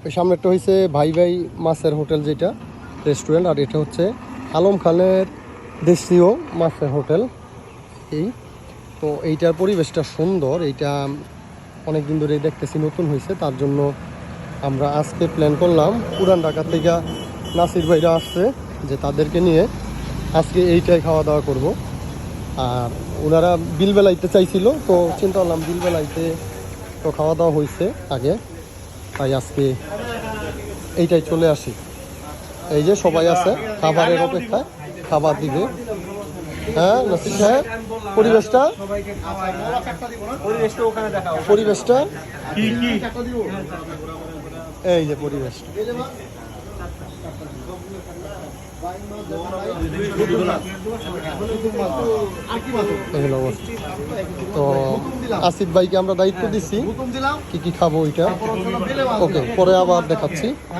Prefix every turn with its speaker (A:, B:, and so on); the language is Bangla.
A: ওই সামনেরটা হচ্ছে ভাই ভাই মাছের হোটেল, যেটা রেস্টুরেন্ট, আর এটা হচ্ছে আলম খানের দেশীয় মাছের হোটেল। এই তো এইটার পরিবেশটা সুন্দর, এইটা অনেক দিন ধরেই দেখতেছি নতুন হয়েছে, তার জন্য আমরা আজকে প্ল্যান করলাম পুরান ঢাকা থেকে নাসির ভাইরা আসছে যে তাদেরকে নিয়ে আজকে এইটাই খাওয়া দাওয়া করব। আর ওনারা বিলবেলাইতে চাইছিল, তো চিন্তা করলাম বিলবেলাইতে তো খাওয়া দাওয়া হয়েছে আগে, তাই আজকে এইটাই চলে আসি। এই যে সবাই আছে খাবারের অপেক্ষায়, খাবার দিবে। হ্যাঁ নাসির সাহেব, পরিবেশটা পরিবেশটা এই যে পরিবেশটা এগুলো অবস্থা। তো আসিফ ভাইকে আমরা দায়িত্ব দিচ্ছি কি কি খাবো ওইটা। ওকে, পরে আবার দেখাচ্ছি।